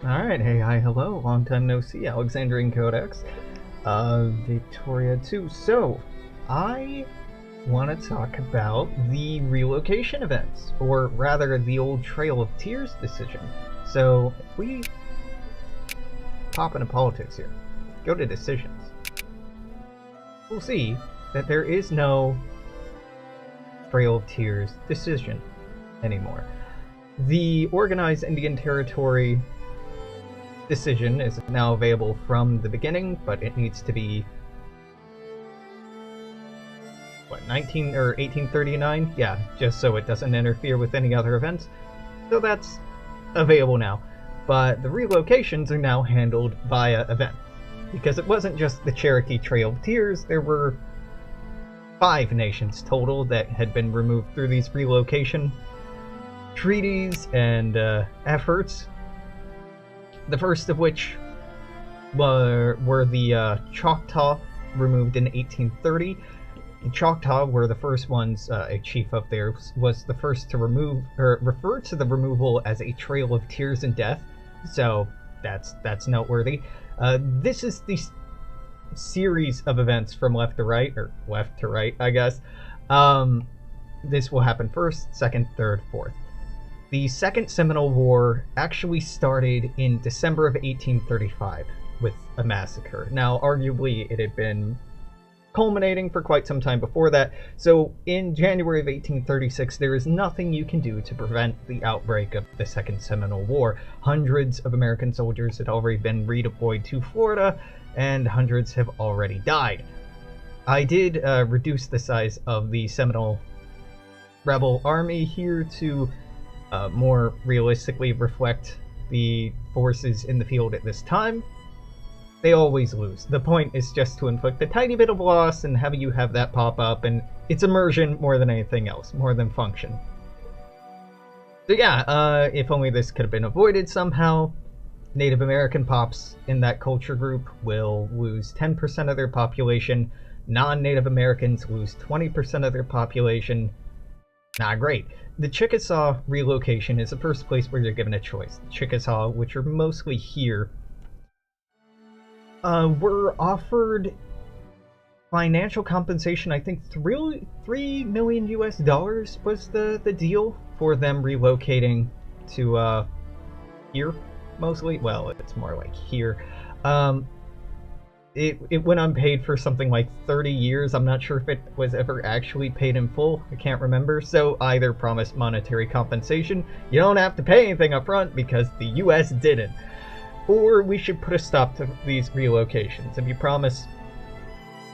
Alright, hey, hi, hello, long time no see, Alexandrian Codex, Victoria 2. So, I want to talk about the relocation events, or rather, the old Trail of Tears decision. So, if we pop into politics here, go to decisions, we'll see that there is no Trail of Tears decision anymore. The Organized Indian Territory decision is now available from the beginning, but it needs to be 19 or 1839, yeah, just so it doesn't interfere with any other events. So that's available now, but the relocations are now handled via event, because it wasn't just the Cherokee Trail of Tears. There were 5 nations total that had been removed through these relocation treaties and efforts. The first of which were the Choctaw, removed in 1830. The Choctaw were the first ones. A chief of theirs was the first to refer to the removal as a trail of tears and death. So that's noteworthy. This is the series of events from left to right, or left to right, I guess. This will happen first, second, third, fourth. The Second Seminole War actually started in December of 1835 with a massacre. Now, arguably, it had been culminating for quite some time before that, so in January of 1836, there is nothing you can do to prevent the outbreak of the Second Seminole War. Hundreds of American soldiers had already been redeployed to Florida, and hundreds have already died. I did reduce the size of the Seminole rebel army here to more realistically reflect the forces in the field at this time. They always lose. The point is just to inflict a tiny bit of loss and have you have that pop up, and it's immersion more than anything else, more than function. So yeah, if only this could have been avoided somehow. Native American pops in that culture group will lose 10% of their population. Non-Native Americans lose 20% of their population. Not great. The Chickasaw relocation is the first place where you're given a choice. The Chickasaw, which are mostly here, were offered financial compensation. I think $3 million US was the deal for them relocating to here, mostly. Well, it's more like here. It went unpaid for something like 30 years. I'm not sure if it was ever actually paid in full. I can't remember. So either promise monetary compensation, you don't have to pay anything up front because the US didn't, or we should put a stop to these relocations. If you promise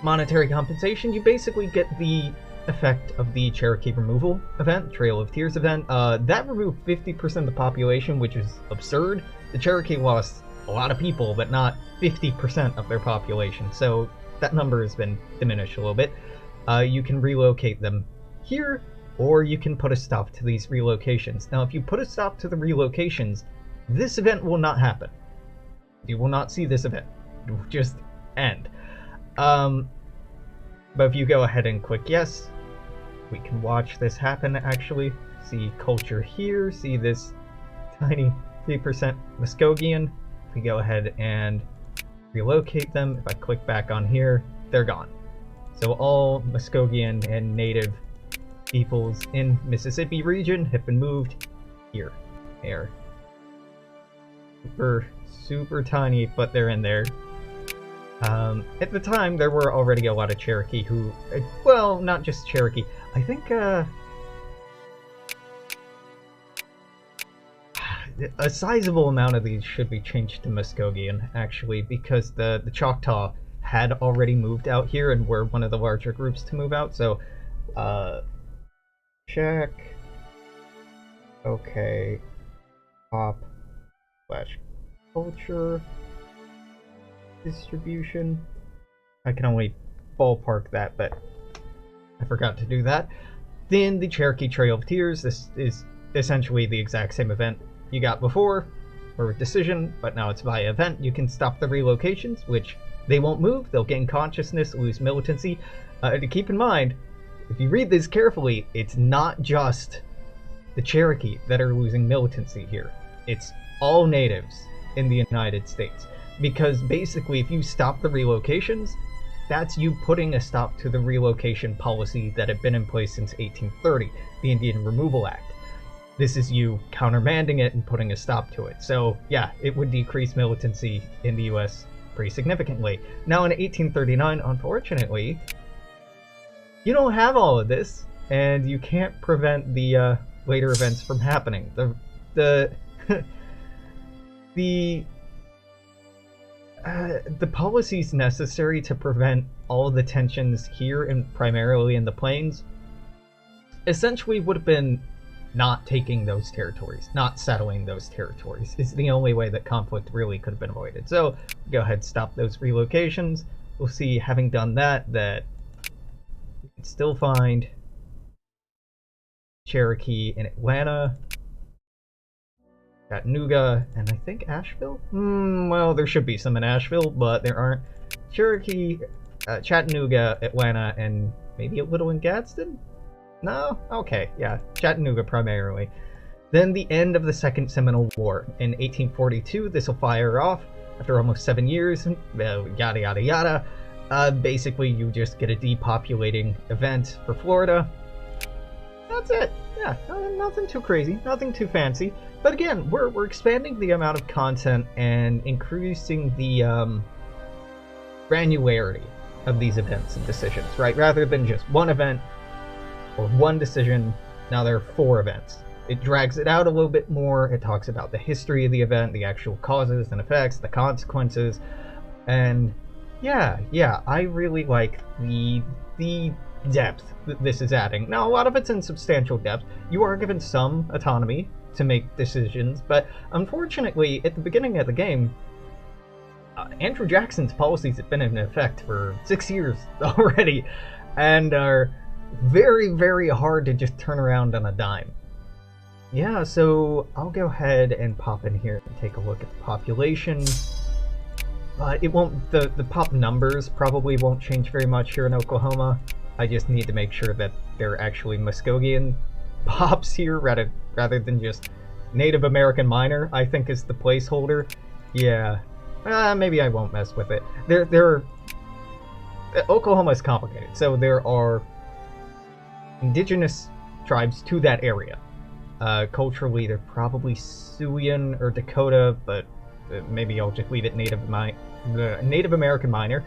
monetary compensation, you basically get the effect of the Cherokee removal event, Trail of Tears event. That removed 50% of the population, which is absurd. The Cherokee lost a lot of people, but not 50% of their population, so that number has been diminished a little bit. You can relocate them here, or you can put a stop to these relocations. Now, if you put a stop to the relocations, this event will not happen. You will not see this event. It will just end. But if you go ahead and click yes, we can watch this happen, actually. See culture here, see this tiny 3% Muskogean. If we go ahead and relocate them, if I click back on here, they're gone. So all Muskogean and native peoples in Mississippi region have been moved here. They're super tiny, but they're in there. At the time, there were already a lot of Cherokee who, well, not just Cherokee. I think a sizable amount of these should be changed to Muskogean, actually, because the Choctaw had already moved out here and were one of the larger groups to move out. So, check. Okay. Pop / culture distribution. I can only ballpark that, but I forgot to do that. Then the Cherokee Trail of Tears. This is essentially the exact same event you got before, or decision, but now it's via event. You can stop the relocations, which they won't move. They'll gain consciousness, lose militancy. To keep in mind, if you read this carefully, it's not just the Cherokee that are losing militancy here. It's all natives in the United States. Because basically, if you stop the relocations, that's you putting a stop to the relocation policy that had been in place since 1830, the Indian Removal Act. This is you countermanding it and putting a stop to it. So yeah, it would decrease militancy in the US pretty significantly. Now in 1839, unfortunately, you don't have all of this, and you can't prevent the later events from happening. The policies necessary to prevent all of the tensions here, and primarily in the plains, essentially would have been not taking those territories, not settling those territories. Is the only way that conflict really could have been avoided. So go ahead, stop those relocations. We'll see, having done that, that we can still find Cherokee in Atlanta, Chattanooga, and I think Asheville? Well, there should be some in Asheville, but there aren't. Cherokee, Chattanooga, Atlanta, and maybe a little in Gadsden? No? Okay, yeah, Chattanooga primarily. Then the end of the Second Seminole War. In 1842, this will fire off after almost 7 years, yada yada yada. Basically, you just get a depopulating event for Florida. That's it. Yeah, nothing too crazy, nothing too fancy. But again, we're expanding the amount of content and increasing the granularity of these events and decisions, right? Rather than just one event or one decision, now there are 4 events. It drags it out a little bit more. It talks about the history of the event, the actual causes and effects, the consequences, and yeah, I really like the depth that this is adding. Now, a lot of it's in substantial depth. You are given some autonomy to make decisions, but unfortunately, at the beginning of the game, Andrew Jackson's policies have been in effect for 6 years already, and are very, very hard to just turn around on a dime. Yeah, so I'll go ahead and pop in here and take a look at the population. It won't, the pop numbers probably won't change very much here in Oklahoma. I just need to make sure that they're actually Muskogean pops here rather than just Native American minor, I think, is the placeholder. Yeah, maybe I won't mess with it. Oklahoma is complicated, so there are indigenous tribes to that area. Culturally, they're probably Siouan or Dakota, but maybe I'll just leave it Native American minor.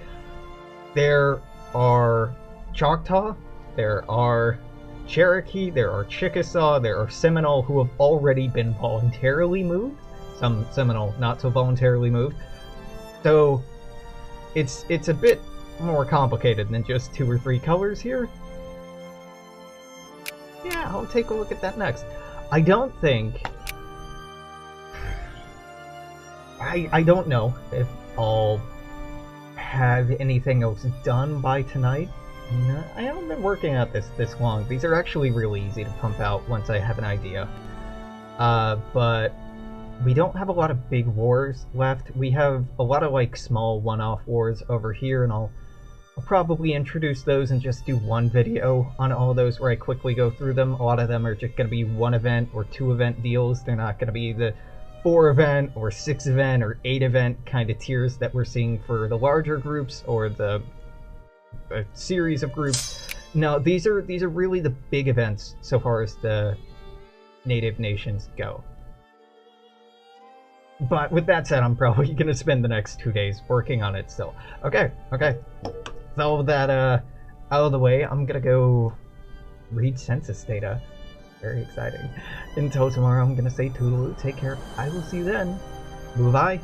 There are Choctaw, there are Cherokee, there are Chickasaw, there are Seminole who have already been voluntarily moved. Some Seminole not so voluntarily moved. So it's a bit more complicated than just 2 or 3 colors here. Yeah, I'll take a look at that next. I don't think... I don't know if I'll have anything else done by tonight. No, I haven't been working at this long. These are actually really easy to pump out once I have an idea. But we don't have a lot of big wars left. We have a lot of like small one-off wars over here, and I'll probably introduce those and just do one video on all of those where I quickly go through them. A lot of them are just going to be 1 event or 2 event deals. They're not going to be the 4 event or 6 event or 8 event kind of tiers that we're seeing for the larger groups or the series of groups. No, these are really the big events so far as the native nations go. But with that said, I'm probably going to spend the next 2 days working on it still. Okay. With all of that out of the way, I'm going to go read census data. Very exciting. Until tomorrow, I'm going to say toodaloo, take care. I will see you then. Bye-bye.